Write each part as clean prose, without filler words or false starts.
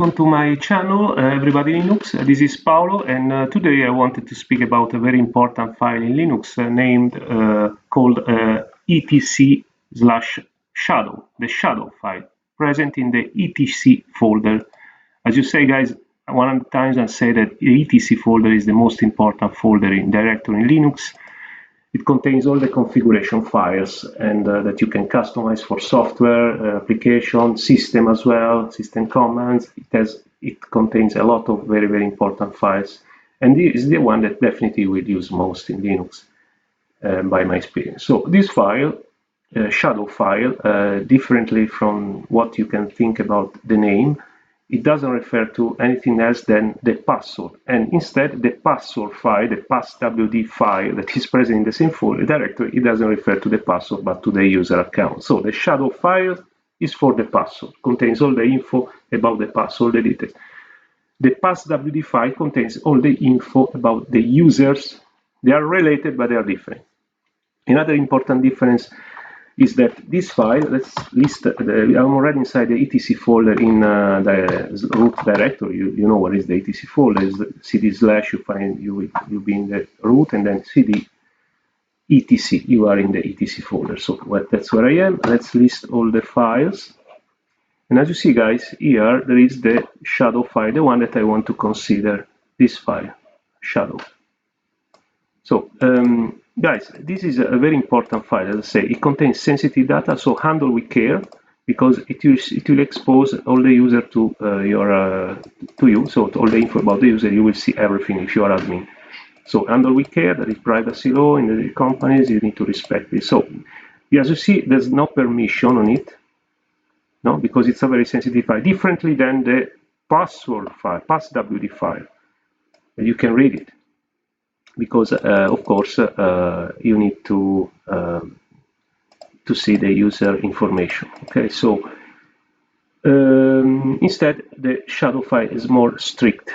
Welcome to my channel, everybody Linux. This is Paolo, and today I wanted to speak about a very important file in Linux named called etc/shadow, the shadow file, present in the etc folder. As you say, guys, one of the times I say that the etc folder is the most important folder in directory in Linux. It contains all the configuration files and that you can customize for software, application, system as well, system commands. It contains a lot of very important files, and this is the one that definitely we use most in Linux by my experience. So this file, shadow file, differently from what you can think about the name, it doesn't refer to anything else than the password, and instead the password file, the passwd file that is present in the same folder directory, it doesn't refer to the password but to the user account. So the shadow file is for the password, contains all the info about the password, the details. The passwd file contains all the info about the users. They are related but they are different. Another important difference is that this file, let's list, I'm already inside the etc folder in the root directory. You know what is the etc folder, is the cd/, you be in the root, and then cd etc, you are in the etc folder. So that's where I am. Let's list all the files. And as you see, guys, here there is the shadow file, the one that I want to consider, this file, shadow. So, guys, this is a very important file. As I say, it contains sensitive data, so handle with care, because it will expose all the user to you. So all the info about the user, you will see everything if you are admin. So handle with care. That is privacy law in the companies. You need to respect this. So as you see, there's no permission on it, no, because it's a very sensitive file, differently than the password file, passwd file. You can read it, because of course you need to see the user information. Okay, so instead the shadow file is more strict.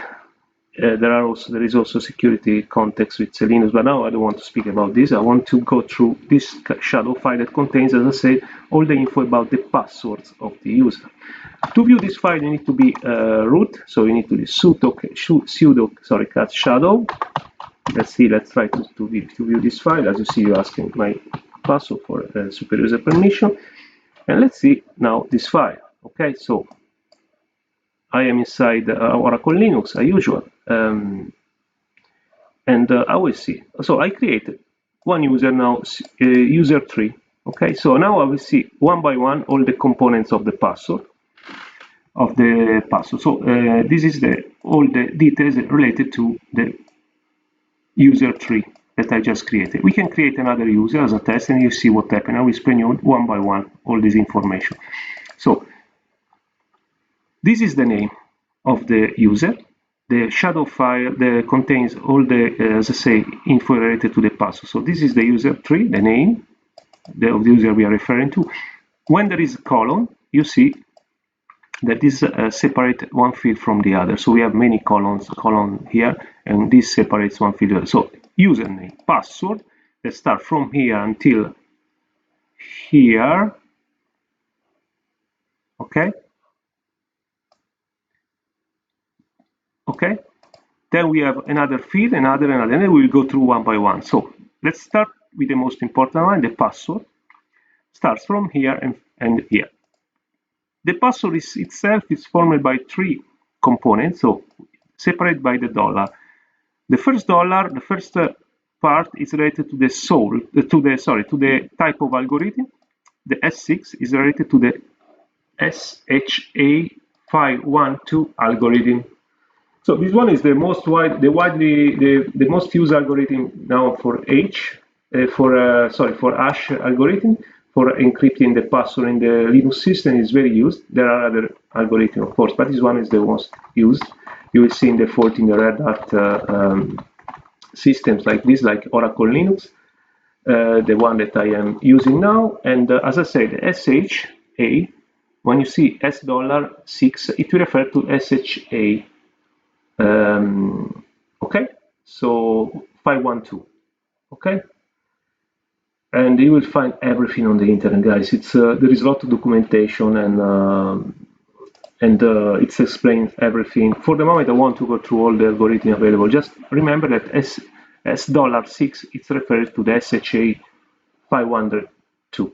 There is also security context with Linux, but now I don't want to speak about this. I want to go through this shadow file that contains, as I said, all the info about the passwords of the user. To view this file, you need to be root, so you need to do sudo cat shadow. Let's try to view this file. As you see, you're asking my password for super user permission, and let's see now this file. Okay, so I am inside Oracle Linux as usual, and I will see. So I created one user now, user 3. Okay, so now I will see one by one all the components of the password. So this is all the details related to the user 3 that I just created. We can create another user as a test, and you see what happened. I will explain you one by one all this information. So this is the name of the user. The shadow file that contains all the, as I say, info related to the password. So this is the user 3, the name of the user we are referring to. When there is a colon, you see that this separates one field from the other. So we have many column here, and this separates one field. So username, password, that start from here until here. Okay. Okay. Then we have another field, another, and then we will go through one by one. So let's start with the most important one, the password. Starts from here and here. The password itself is formed by 3 components, so separated by the dollar. The first dollar, the first part is related to the to the type of algorithm. The S6 is related to the SHA-512 algorithm. So this one is the most the most used algorithm now for for hash algorithm. For encrypting the password in the Linux system is very used. There are other algorithms, of course, but this one is the most used. You will see in the default in the Red Hat systems like this, like Oracle Linux, the one that I am using now. And as I said, SHA, when you see $6, it will refer to SHA. Okay, so 512. Okay. And you will find everything on the internet, guys. There is a lot of documentation, and and it explains everything. For the moment, I want to go through all the algorithm available. Just remember that as $6, it's referred to the SHA 502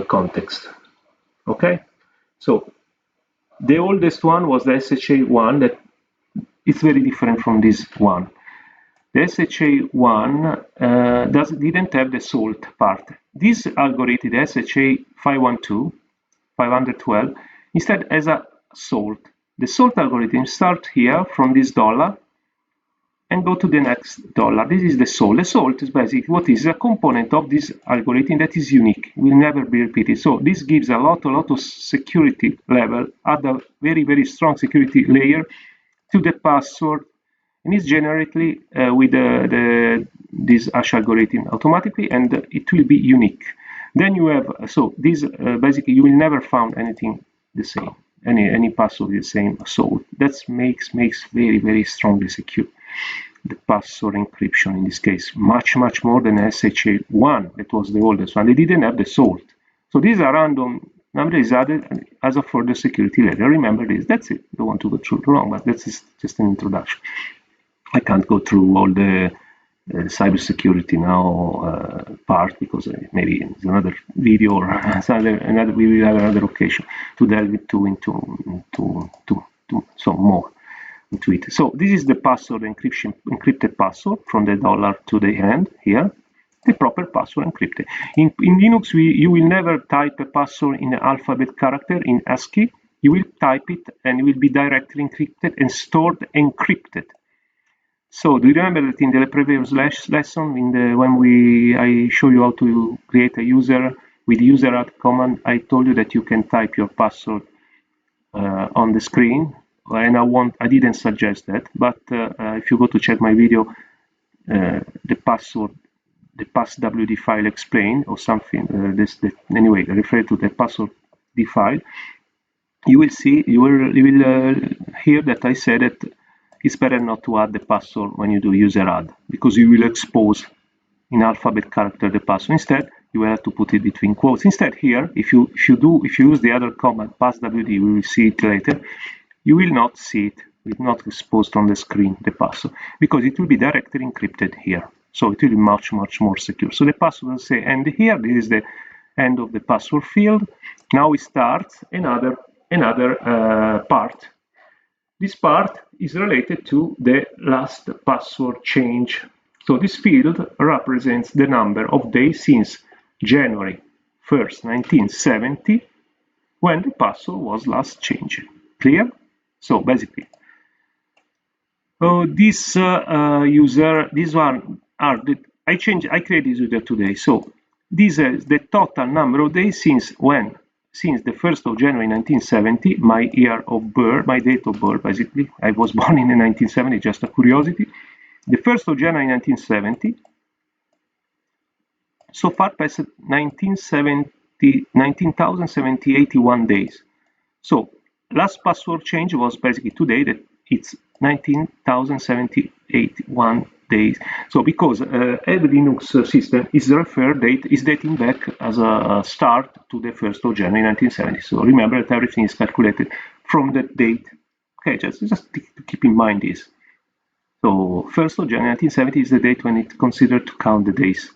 context. Okay, so the oldest one was the SHA-1, that it's very different from this one. The SHA-1 didn't have the salt part. This algorithm, the SHA-512, instead has a salt. The salt algorithm starts here from this dollar and go to the next dollar. This is the salt. The salt is basically what is a component of this algorithm that is unique, will never be repeated. So this gives a lot of security level, add a very strong security layer to the password, and it's generated with this hash algorithm automatically, and it will be unique. Then you have, so this basically you will never find anything the same, any password the same. So that makes very strongly secure the password encryption in this case, much more than SHA-1, that was the oldest one. They didn't have the salt. So these are random number is added as a further security layer. Remember this. That's it. Don't want to go through long, but that's just an introduction. I can't go through all the cybersecurity now part, because maybe it's another video or another we will have another occasion to delve into some more into it. So this is the password encrypted password from the dollar to the end here. The proper password encrypted. In Linux, you will never type a password in alphabet character in ASCII. You will type it and it will be directly encrypted and stored encrypted. So do you remember that in the previous lesson, when I show you how to create a user with user add command, I told you that you can type your password on the screen, and I didn't suggest that, but if you go to check my video, the passwd file explained or something, anyway, refer to the passwd file, you will hear that I said that it's better not to add the password when you do user add, because you will expose in alphabet character the password. Instead, you will have to put it between quotes. Instead, here, if you use the other command passwd, we will see it later, you will not see it. It's not exposed on the screen, the password, because it will be directly encrypted here. So it will be much more secure. So the password will say end here. This is the end of the password field. Now we start another part. This part is related to the last password change. So this field represents the number of days since January 1st, 1970, when the password was last changed. Clear? So basically, this one I created this user today. So this is the total number of days since the 1st of January 1970, my year of birth, my date of birth, basically. I was born in 1970, just a curiosity. The 1st of January 1970, so far passed 19,081 days. So last password change was basically today, that it's 19,071 days. So because every Linux system is dating back as a start to the 1st of January 1970. So remember that everything is calculated from that date. Okay, just to keep in mind this. So 1st of January 1970 is the date when it's considered to count the days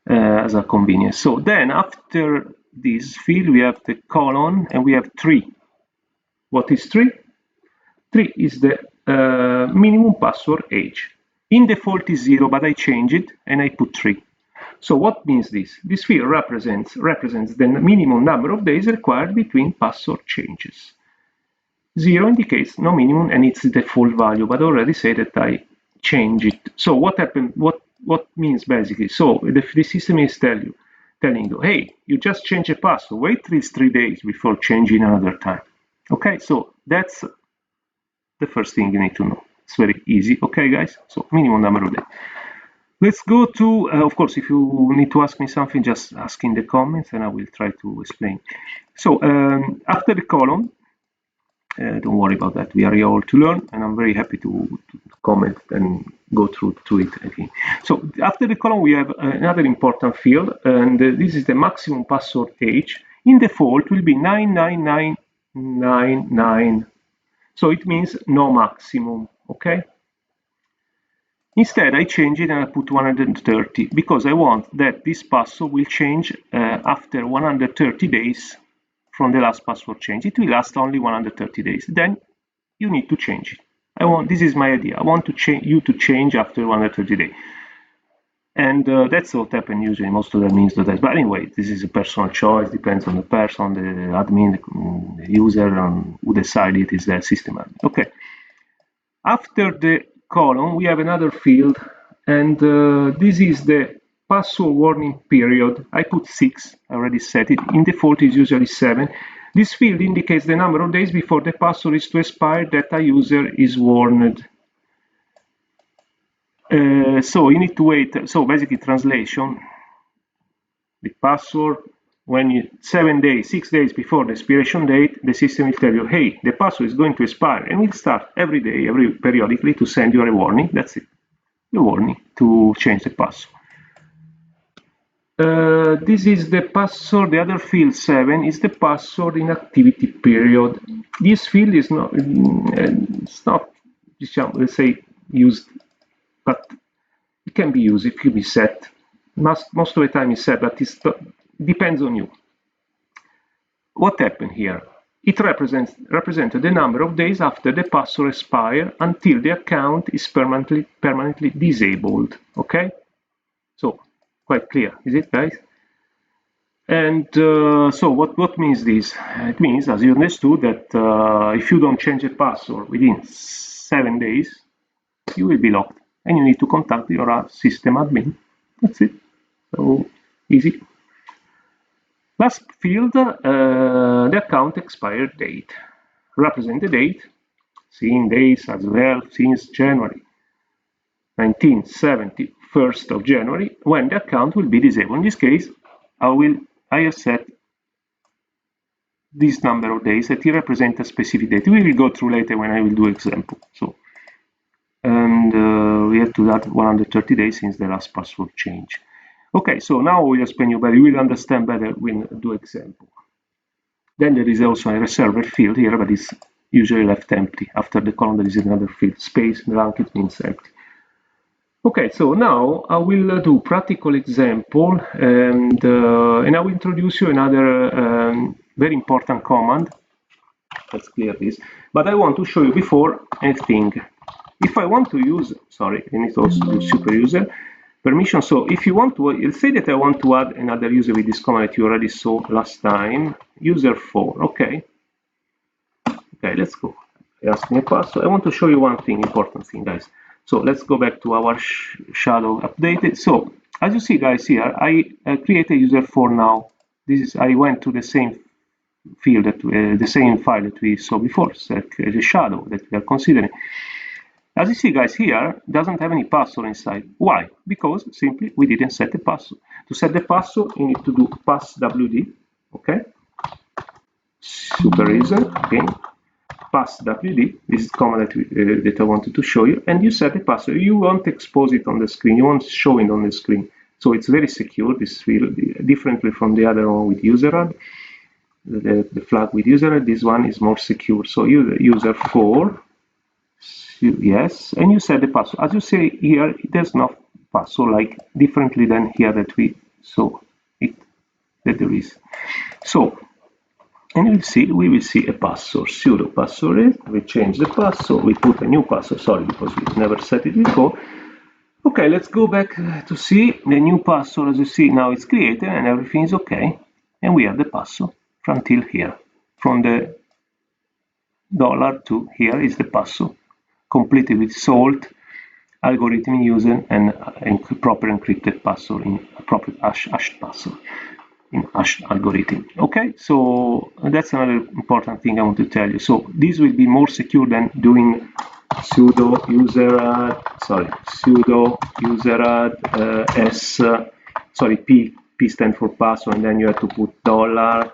as a convenience. So then after this field, we have the colon and we have 3. What is 3? 3 is the minimum password age. In default is 0, but I change it and I put 3. So what means this? This field represents the minimum number of days required between password changes. 0 indicates no minimum and it's the default value, but I already said that I change it. So what happened? What means basically? So the system is telling you, hey, you just changed a password. Wait at least 3 days before changing another time. Okay, so that's the first thing you need to know. It's very easy. Okay, guys. So minimum number of days. Let's go to, of course, if you need to ask me something, just ask in the comments and I will try to explain. So after the colon, Don't worry about that. We are here all to learn, and I'm very happy to comment and go through it, I think. So after the column, we have another important field, and this is the maximum password age. In default, will be 99999. So it means no maximum, okay? Instead, I change it and I put 130 because I want that this password will change after 130 days from the last password change. It will last only 130 days. Then you need to change it. This is my idea. I want to you to change after 130 days. And that's what happens usually. Most of them means that. But anyway, this is a personal choice. Depends on the person, the admin, the user, and who decided it is the system admin. Okay. After the column, we have another field, and this is the password warning period. I put 6, I already set it. In default, is usually 7. This field indicates the number of days before the password is to expire that a user is warned. So you need to wait. So basically, translation: the password, when 7 days, 6 days before the expiration date, the system will tell you, hey, the password is going to expire, and will start every day, periodically, to send you a warning. That's it, the warning to change the password. This is the password. The other field 7 is the password inactivity period. This field is not, it's not, let's say, used, but it can be used. It can be set. Most of the time it's set, but it depends on you. What happened here? It represented the number of days after the password expires until the account is permanently disabled. Okay, so quite clear, is it, guys? And so what means this? It means, as you understood, that if you don't change the password within 7 days, you will be locked, and you need to contact your system admin. That's it. So easy. Last field, the account expired date. Represent the date, seen days as well since January 1970, 1st of January, when the account will be disabled. In this case, I have set this number of days that represent a specific date. We will go through later when I will do example. So, and we have to add 130 days since the last password change. Okay, so now we'll explain you better. You will understand better when I do example. Then there is also a reserved field here, but it's usually left empty. After the column, there is another field. Space blanket means empty. Okay, so now I will do practical example, and I will introduce you another very important command. Let's clear this. But I want to show you before a thing. If I want to use, sorry, I need to also do super user permission. So if you want to, let's say that I want to add another user with this command that you already saw last time, user 4. Okay. Okay, let's go. Ask me a password. I want to show you one thing, important thing, guys. So let's go back to our shadow updated. So as you see, guys, here I create a user 4 now. This is, I went to the same field that the same file that we saw before, set the shadow that we are considering. As you see, guys, here doesn't have any password inside. Why? Because simply we didn't set the password. To set the password, you need to do passwd. Okay. Super easy. Again, passwd. This is the command that I wanted to show you. And you set the password. You won't expose it on the screen. You won't show it on the screen. So it's very secure. This field, differently from the other one with user. The flag with user, this one is more secure. So user 4, yes, and you set the password. As you see here, there's no password, like differently than here that we saw it that there is. So, and we will see a password, pseudo password. We change the password. We put a new password. Sorry, because we never set it before. Okay, let's go back to see the new password. As you see, now it's created and everything is okay, and we have the password. Until here, from the dollar to here is the password, completed with salt, algorithm using, and proper encrypted password in proper hashed password in hash algorithm. Okay, so that's another important thing I want to tell you. So this will be more secure than doing sudo user p stands for password, and then you have to put dollar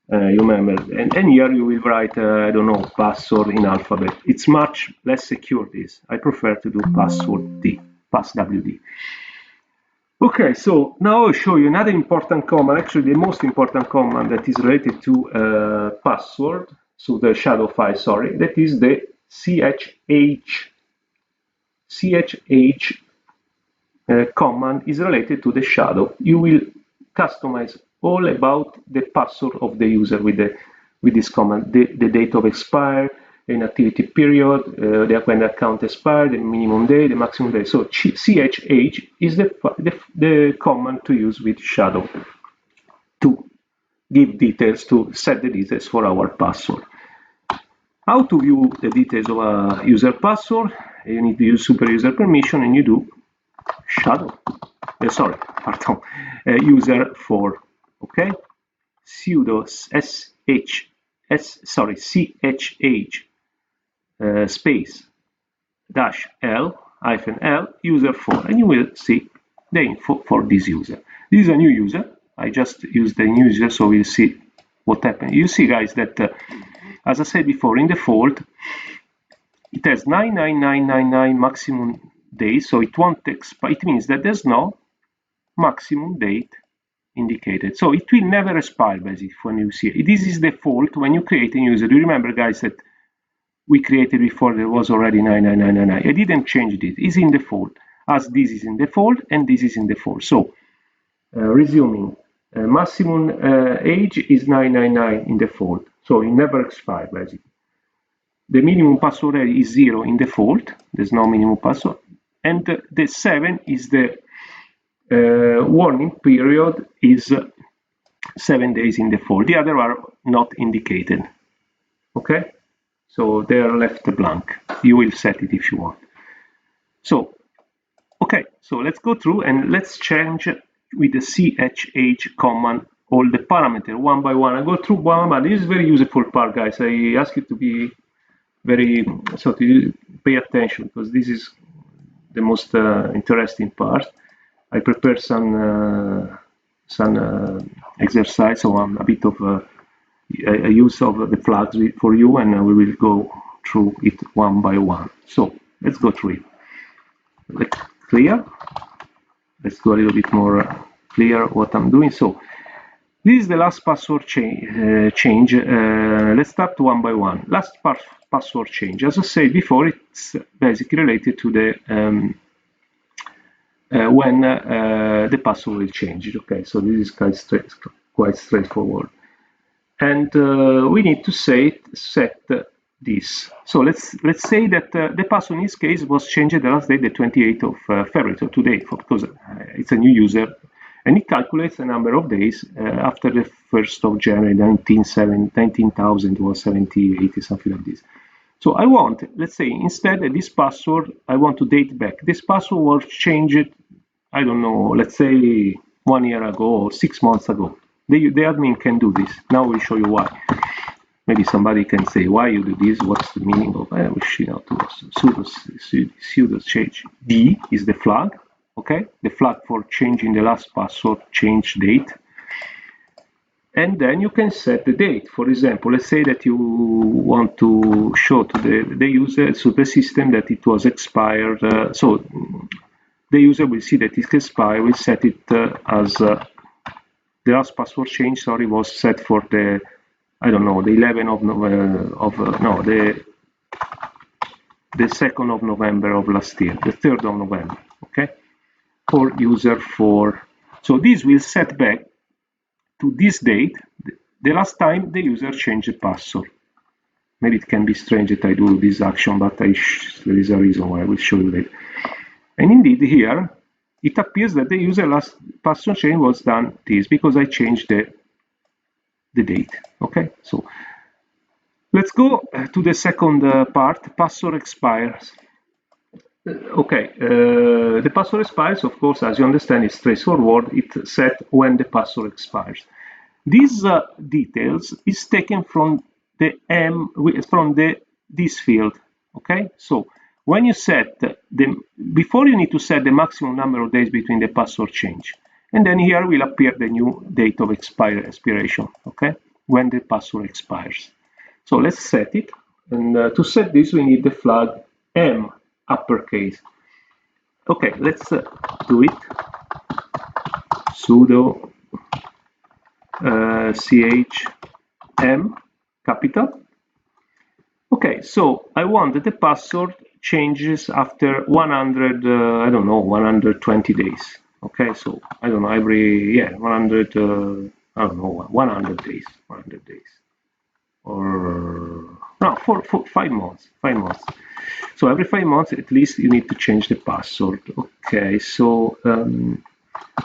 you remember, and here you will write I don't know, password in alphabet. It's much less secure. This I prefer to do password D, passwd. Okay, so now I'll show you another important command, actually the most important command that is related to password, so the shadow file, sorry, that is the chh command is related to the shadow. You will customize all about the password of the user with this command, the date of expire, the inactivity period, when the account expired, the minimum day, the maximum day. So chh is the command to use with shadow to give details, to set the details for our password. How to view the details of a user password? You need to use super user permission, and you do shadow. Pardon, user for, okay, sudo chh space dash l user for, and you will see the info for this user. This is a new user. I just used the new user, so we'll see what happened. You see, guys, that as I said before, in default it has 99999 maximum days, so it won't expire. It means that there's no maximum date indicated, so it will never expire. Basically, when you see it, this is default when you create a user. Do you remember, guys, that we created before there was already 99999? I didn't change this. It's in default, as this is in default and this is in default. So resuming, maximum age is 999 in default, so it never expires. Basically, the minimum password is 0 in default. There's no minimum password, and the 7 is the warning period is 7 days in default. The other are not indicated. Okay, so they are left blank. You will set it if you want. So okay, so let's go through and let's change with the chh command all the parameters one by one. I go through one by one. This is very useful part, guys. I ask you to be very, so to pay attention, because this is the most interesting part. I prepared some exercise, so a bit of a use of the flags for you, and we will go through it one by one. So let's go through it. Clear? Let's go a little bit more clear what I'm doing. So this is the last password change. Let's start one by one. Last password change. As I said before, it's basically related to the when the password will change. Okay, so this is quite straightforward, and we need to set this. So let's say that the password in this case was changed the last day, the 28th of February, so today, because it's a new user, and it calculates the number of days after the 1st of January 19,000 or 70, 80, something like this. So I want, let's say, instead of this password, I want to date back. This password was changed, I don't know, let's say 1 year ago or 6 months ago. The admin can do this. Now we'll show you why. Maybe somebody can say, why you do this? What's the meaning of sudo change? D is the flag, okay? The flag for changing the last password, change date. And then you can set the date. For example, let's say that you want to show to the user, so the system, that it was expired. So the user will see that it's expired. We'll set it as the last password change. Sorry, was set for the, I don't know, the 11th of the 2nd of November of last year, the 3rd of November. Okay, for user 4. So this will set back to this date, the last time the user changed the password. Maybe it can be strange that I do this action, but there is a reason why I will show you later. And indeed here, it appears that the user last password change was done this, because I changed the date. Okay, so let's go to the second part, password expires. Okay, the password expires, of course, as you understand, is straightforward. It's set when the password expires. These details is taken from this field. Okay, so when you set before you need to set the maximum number of days between the password change, and then here will appear the new date of expiration. Okay, when the password expires. So let's set it, and to set this we need the flag M uppercase. Okay, let's do it. Sudo chm capital. Okay, so I want that the password changes after 100, I don't know, 120 days. Okay, so I don't know, 100, I don't know, 100 days, or no, for 5 months, 5 months. So every 5 months, at least, you need to change the password. Okay, so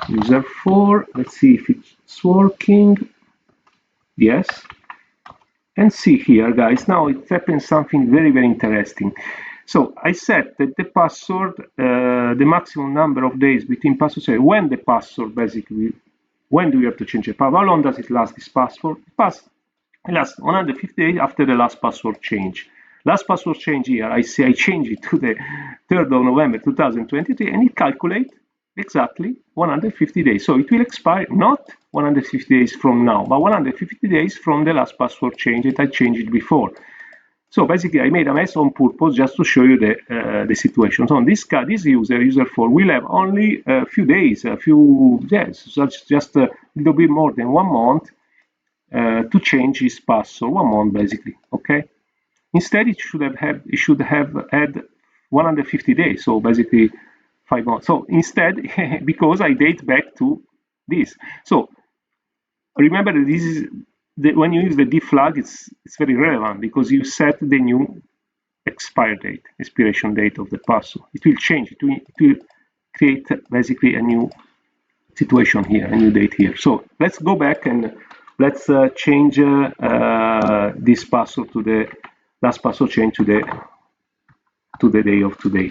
user 4, let's see if it's working. Yes. And see here, guys, now it happens something very, very interesting. So I set that the password, the maximum number of days between passwords, when the password basically, when do you have to change it? How long does it last, this password? It lasts 150 days after the last password change. Last password change here, I say I change it to the 3rd of November 2023, and it calculates exactly 150 days. So it will expire not 150 days from now, but 150 days from the last password change that I changed before. So basically, I made a mess on purpose just to show you the situation. So on this guy, this user 4, will have only a few days, just a little bit more than 1 month to change his password. 1 month basically. Okay. Instead, it should have had 150 days. So basically 5 months. So instead, because I date back to this. So remember that this is when you use the D flag, it's very relevant because you set the new expiration date of the password. It will change. It will create basically a new situation here, a new date here. So let's go back and let's change this password to the last password change to the day of today.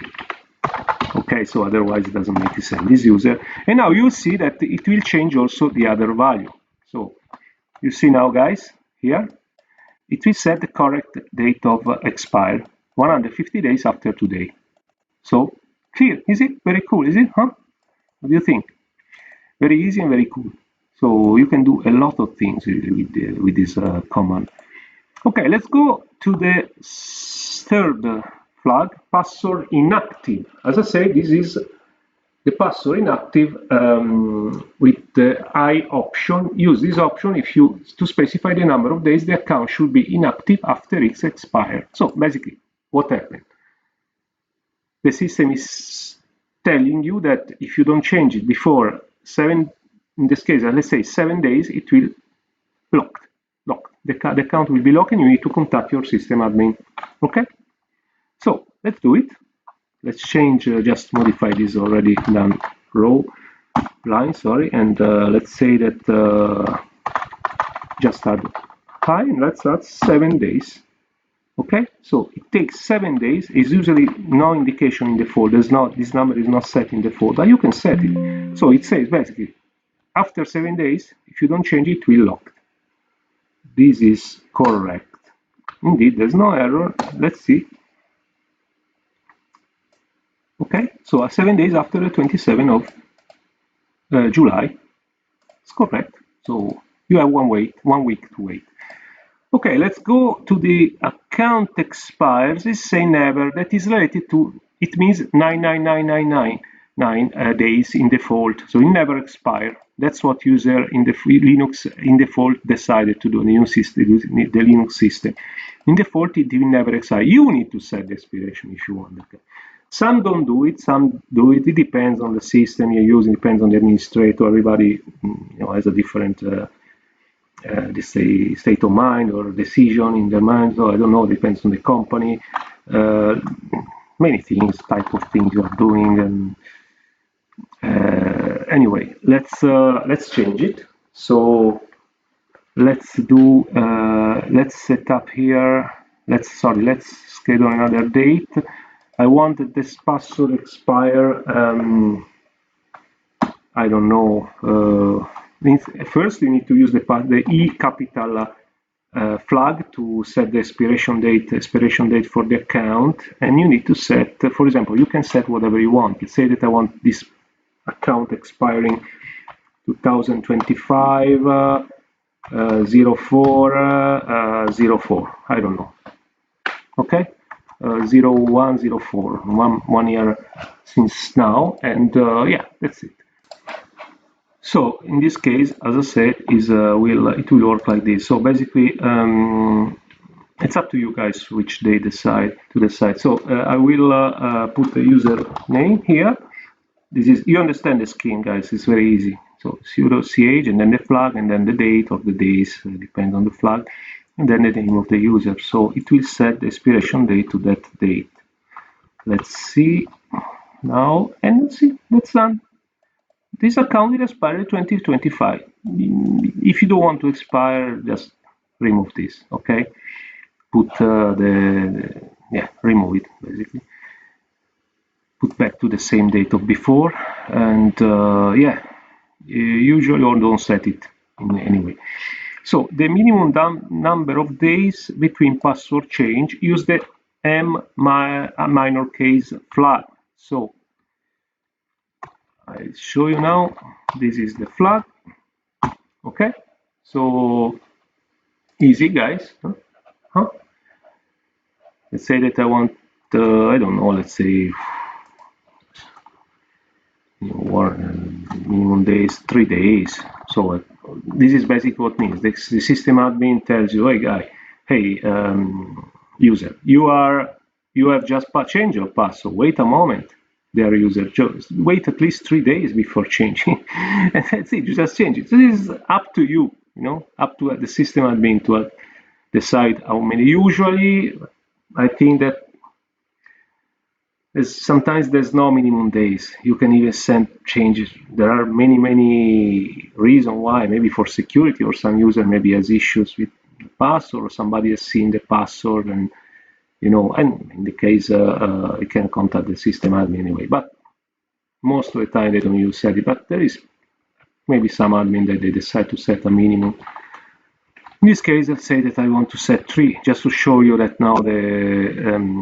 Okay, so otherwise it doesn't make sense. This user, and now you see that it will change also the other value. So you see now, guys, here it will set the correct date of expire 150 days after today. So clear, is it? Very cool, is it? Huh? What do you think? Very easy and very cool. So you can do a lot of things with this command. Okay, let's go to the 3rd flag, password inactive. As I said, this is the password inactive with the I option. Use this option if you to specify the number of days the account should be inactive after its expire. So basically, what happened? The system is telling you that if you don't change it before 7, in this case, let's say 7 days, it will locked. The account will be locked and you need to contact your system admin. Okay? So let's do it. Let's change, just modify this already done row line, sorry, and let's say that just add hi, and let's add 7 days. Okay, so it takes 7 days. Is usually no indication in the folder. This number is not set in the folder. You can set it. So it says basically after 7 days, if you don't change it, it will lock. This is correct. Indeed, there's no error. Let's see. Okay, so 7 days after the 27th of July, it's correct. So you have 1 week to wait. Okay, let's go to the account expires. It's say never. That is related to, it means 99999 days in default. So it never expire. That's what user in the Linux in default decided to do. The new system, the Linux system. In default, it will never expire. You need to set the expiration if you want. Okay. Some don't do it, some do it. It depends on the system you're using, depends on the administrator. Everybody has a different state of mind or decision in their mind. So I don't know, it depends on the company. Many things, type of things you are doing. And anyway, let's change it. So let's set up here. Let's schedule another date. I want that this password expire. I don't know. First, you need to use the E capital flag to set the expiration date for the account, and you need to set, for example, you can set whatever you want. You say that I want this account expiring 2025 0404, I don't know. Okay, 0104, one year since now, and yeah, that's it. So in this case, as I said, it will work like this. So basically, it's up to you guys which they decide to decide. So I will put the username here. This is, you understand the scheme, guys. It's very easy. So sudo ch and then the flag and then the date of the days, depends on the flag, and then the name of the user. So it will set the expiration date to that date. Let's see now, and let's see, that's done. This account will expire 2025. If you don't want to expire, just remove this, okay? Put yeah, remove it basically. Put back to the same date of before, and yeah, usually or don't set it in any way. So the minimum number of days between password change, use the minor case flag. So I'll show you now. This is the flag. Okay, so easy, guys. Huh? Let's say that I want, I don't know, let's say minimum days, 3 days. So this is basically what it means. The system admin tells you, hey guy, hey user, you have just changed your password. Wait a moment, dear user. Just wait at least 3 days before changing, and that's it. You just change it. So this is up to you. You know, up to the system admin to decide how many. Usually, I think that sometimes there's no minimum days. You can even send changes. There are many reasons why. Maybe for security, or some user maybe has issues with the password, or somebody has seen the password, and you know. And in the case, you can contact the system admin anyway. But most of the time they don't use set it. But there is maybe some admin that they decide to set a minimum. In this case, let's say that I want to set 3, just to show you that now the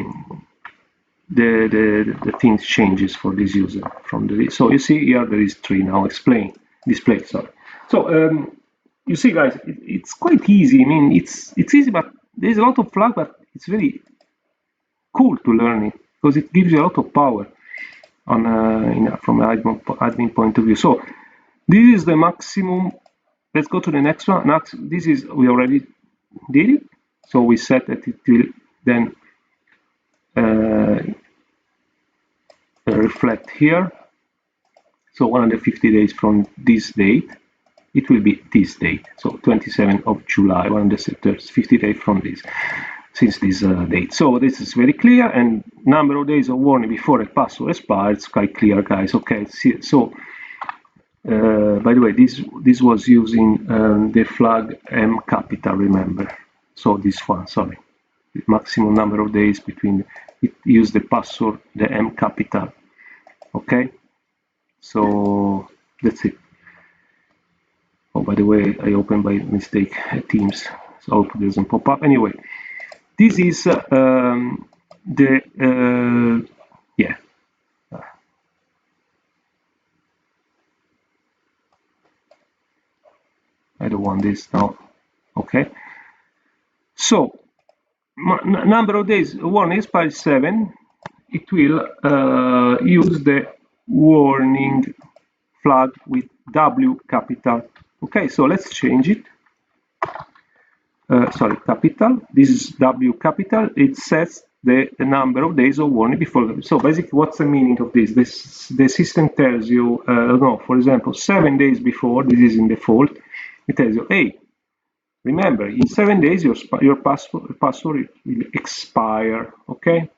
things changes for this user from the. So you see here there is 3 now display. Sorry. So you see, guys, it's quite easy. I mean, it's easy, but there's a lot of flag, but it's very cool to learn it because it gives you a lot of power on from an admin point of view. So this is the maximum. Let's go to the next one. This is, we already did it. So we set that it will then reflect here. So 150 days from this date, it will be this date. So 27th of July, 150 days from this, since this date. So this is very clear, and number of days of warning before a password expires, it's quite clear, guys. Okay, so by the way, this was using the flag M capital, remember. So this one, sorry, the maximum number of days between, it used the password, the M capital. Okay, so that's it. Oh, by the way, I opened by mistake Teams, so I hope it doesn't pop up. Anyway, this is yeah. I don't want this now. Okay. So number of days, warning expires 7. It will use the warning flag with W capital. Okay, so let's change it. Sorry, capital. This is W capital. It sets the number of days of warning before. So basically, what's the meaning of this? The system tells you, no, for example, 7 days before. This is in default. It tells you, hey, remember, in 7 days your password will expire. Okay.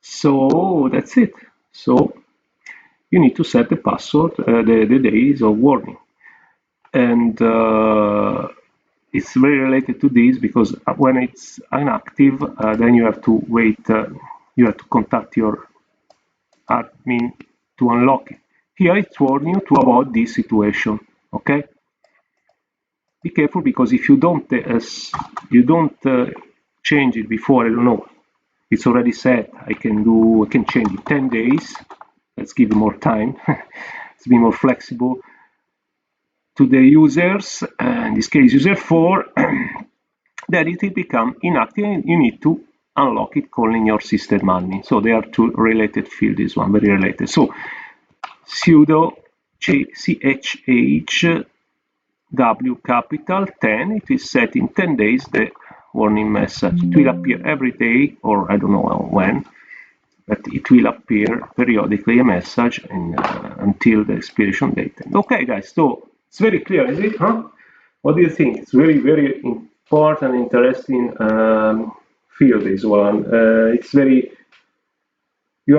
So that's it. So you need to set the password, the days of warning, and it's very related to this, because when it's inactive, then you have to wait. You have to contact your admin to unlock it. Here it's warning you to avoid this situation. Okay. Be careful, because if you don't change it before, I don't know, it's already set. I can change it 10 days. Let's give it more time. Let's be more flexible. to the users, in this case user 4, then it will become inactive and you need to unlock it calling your system admin. So they are two related fields, this one, very related. So sudo chh w capital 10, it is set in 10 days the warning message. It will appear every day, or I don't know when, but it will appear periodically a message until the expiration date. Okay, guys, so it's very clear, is it? Huh? What do you think? It's very, very important, interesting field, this one. It's very, you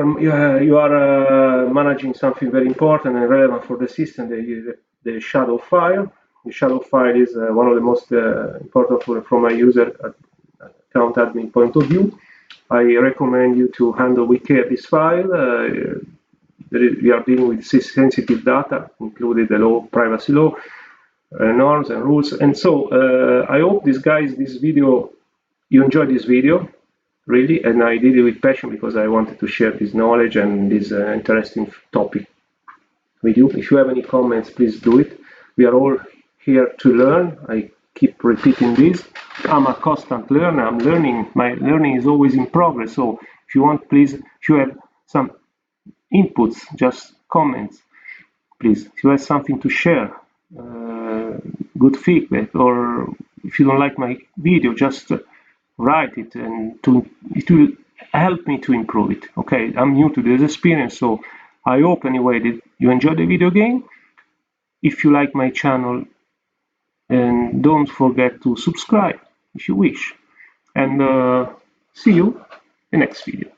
are managing something very important and relevant for the system, the shadow file. The shadow file is one of the most important from a user account admin point of view. I recommend you to handle with care this file. We are dealing with sensitive data, including the law, privacy law, norms and rules. And so I hope this video, you enjoyed this video, really, and I did it with passion because I wanted to share this knowledge and this interesting topic with you. If you have any comments, please do it. We are all here to learn. I keep repeating this. I'm a constant learner. I'm learning. My learning is always in progress. So if you want, please, if you have some inputs, just comments, please. If you have something to share, good feedback, or if you don't like my video, just write it, and it will help me to improve it. Okay, I'm new to this experience, so I hope anyway that you enjoy the video game. If you like my channel, and don't forget to subscribe if you wish, and see you in the next video.